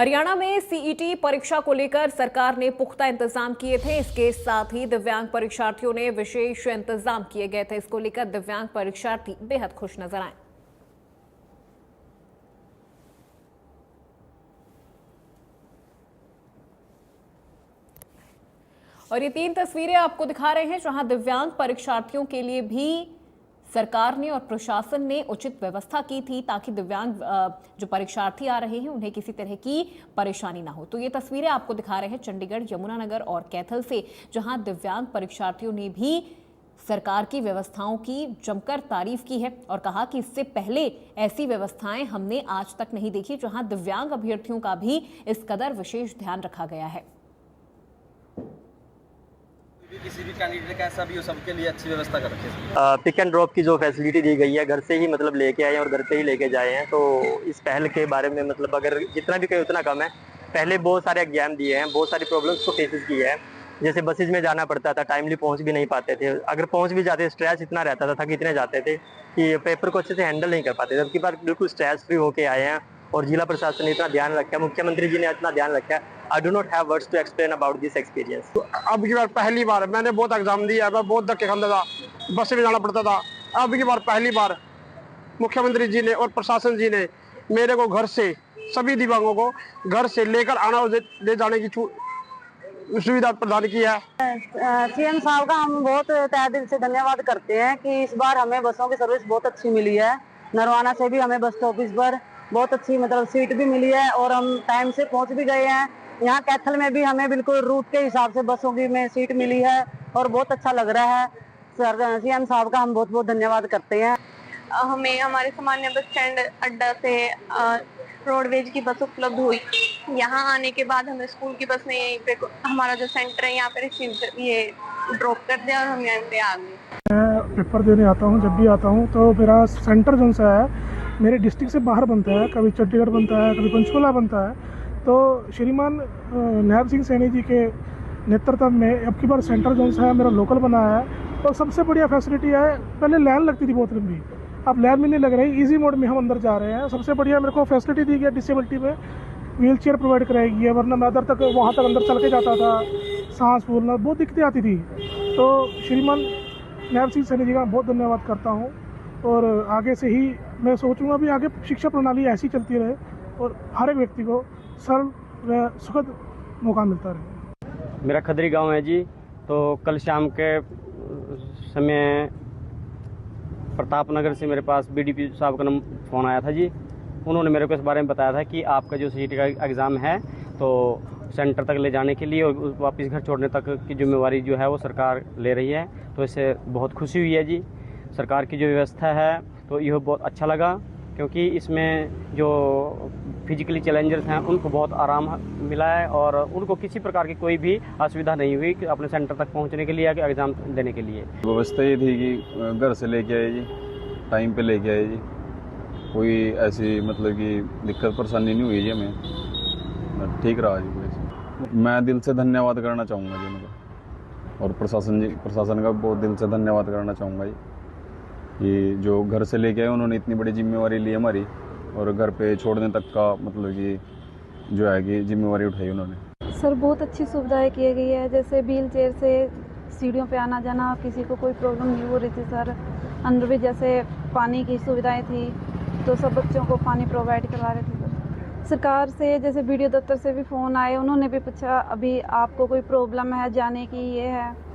हरियाणा में सीईटी परीक्षा को लेकर सरकार ने पुख्ता इंतजाम किए थे। इसके साथ ही दिव्यांग परीक्षार्थियों ने विशेष इंतजाम किए गए थे। इसको लेकर दिव्यांग परीक्षार्थी बेहद खुश नजर आए। और ये 3 तस्वीरें आपको दिखा रहे हैं जहां दिव्यांग परीक्षार्थियों के लिए भी सरकार ने और प्रशासन ने उचित व्यवस्था की थी ताकि दिव्यांग जो परीक्षार्थी आ रहे हैं उन्हें किसी तरह की परेशानी ना हो। तो ये तस्वीरें आपको दिखा रहे हैं चंडीगढ़, यमुनानगर और कैथल से, जहां दिव्यांग परीक्षार्थियों ने भी सरकार की व्यवस्थाओं की जमकर तारीफ की है और कहा कि इससे पहले ऐसी व्यवस्थाएं हमने आज तक नहीं देखी जहां दिव्यांग अभ्यर्थियों का भी इस कदर विशेष ध्यान रखा गया है। किसी भी कैंडिडेट का ऐसा भी हो, सबके लिए अच्छी व्यवस्था कर रखी है। पिक एंड ड्रॉप की जो फैसिलिटी दी गई है, घर से ही मतलब लेके आए हैं और घर से ही लेके जाए हैं। तो इस पहल के बारे में मतलब अगर जितना भी कहे उतना कम है। पहले बहुत सारे एग्जाम दिए हैं, बहुत सारी प्रॉब्लम्स को फेसेस किए हैं। जैसे बसेज में जाना पड़ता था, टाइमली पहुंच भी नहीं पाते थे। अगर पहुंच भी जाते स्ट्रेस इतना रहता था, थक इतने जाते थे कि पेपर को अच्छे से हैंडल नहीं कर पाते थे। अब की बार बिल्कुल स्ट्रेस फ्री होके आए हैं और जिला प्रशासन ने इतना ध्यान रखा, मुख्यमंत्री जी ने इतना ध्यान रखा। I do not have words to explain about this experience. अब की बार पहली बार मैंने बहुत एग्जाम दिया है, मैं बहुत धक्के खाता था, बस से भी जाना पड़ता था। अब की बार पहली बार मुख्यमंत्री जी ने और प्रशासन जी ने मेरे को घर से, सभी दिव्यांगों को घर से लेकर आना और ले जाने की सुविधा प्रदान की है। सीएम साहब का हम बहुत तहे दिल से धन्यवाद करते हैं कि इस बार हमें बसों की सर्विस बहुत अच्छी मिली है। नरवाना से भी हमें बस स्टॉपेज पर बहुत अच्छी मतलब सीट भी मिली है और हम टाइम से पहुंच भी गए हैं। यहाँ कैथल में भी हमें बिल्कुल रूट के हिसाब से बसों की में सीट मिली है और बहुत अच्छा लग रहा है। सर सीएम साहब का हम बहुत बहुत धन्यवाद करते हैं। हमें हमारे सामान्य बस स्टैंड अड्डा से रोडवेज की बस उपलब्ध हुई। यहाँ आने के बाद हमें स्कूल की बस ने यहीं पे हमारा जो सेंटर है यहाँ पे रिसीव ये ड्रॉप कर दिया और हम यहाँ पे आ गए। मैं पेपर देने आता हूँ, जब भी आता हूँ तो मेरा सेंटर जो सा है मेरे डिस्ट्रिक्ट से बाहर बनता है। कभी चंडीगढ़ बनता है, कभी पंचकुला बनता है। तो श्रीमान नायब सिंह सैनी जी के नेतृत्व में अब की बार सेंटर जो है मेरा लोकल बना है। और सबसे बढ़िया फैसिलिटी है, पहले लाइन लगती थी बहुत लंबी, अब लाइन भी नहीं लग रही, इजी मोड में हम अंदर जा रहे हैं। सबसे बढ़िया मेरे को फैसिलिटी दी गई, डिसेबिलिटी में व्हील चेयर प्रोवाइड कराई गई है, वरना मैं अदर तक वहाँ तक अंदर चल के जाता था, सांस फूलना बहुत दिक्कतें आती थी। तो श्रीमान नायब सिंह सैनी जी का बहुत धन्यवाद करता हूँ। और आगे से ही मैं सोचूंगा भी आगे शिक्षा प्रणाली ऐसी चलती रहे और हर एक व्यक्ति को सरल व सुखद मौका मिलता रहे। मेरा खदरी गांव है जी। तो कल शाम के समय प्रताप नगर से मेरे पास बीडीपी साहब का फ़ोन आया था जी। उन्होंने मेरे को इस बारे में बताया था कि आपका जो सीईटी का एग्ज़ाम है तो सेंटर तक ले जाने के लिए और वापस घर छोड़ने तक की जिम्मेवारी जो है वो सरकार ले रही है। तो इससे बहुत खुशी हुई है जी। सरकार की जो व्यवस्था है तो यह बहुत अच्छा लगा, क्योंकि इसमें जो फिजिकली चैलेंजर्स हैं उनको बहुत आराम मिला है और उनको किसी प्रकार की कोई भी असुविधा नहीं हुई कि अपने सेंटर तक पहुंचने के लिए या एग्ज़ाम देने के लिए। व्यवस्था ये थी कि घर से लेके आए जी, टाइम पे लेके आए जी, कोई ऐसी मतलब कि दिक्कत परेशानी नहीं हुई जी, हमें ठीक रहा जी। मैं दिल से धन्यवाद करना चाहूँगा जी मतलब, और प्रशासन का बहुत दिल से धन्यवाद करना चाहूँगा जी कि जो घर से लेके आए उन्होंने इतनी बड़ी जिम्मेवारी ली हमारी और घर पे छोड़ने तक का मतलब कि जो है कि जिम्मेवारी उठाई उन्होंने। सर बहुत अच्छी सुविधाएं की गई है, जैसे व्हील चेयर से सीढ़ियों पे आना जाना, किसी को कोई प्रॉब्लम नहीं हो रही थी सर। अंदर भी जैसे पानी की सुविधाएं थी तो सब बच्चों को पानी प्रोवाइड करवा रहे थे सर। सरकार से जैसे वीडियो दफ्तर से भी फ़ोन आए, उन्होंने भी पूछा अभी आपको कोई प्रॉब्लम है जाने की, ये है।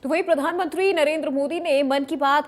तो वही प्रधानमंत्री नरेंद्र मोदी ने मन की बात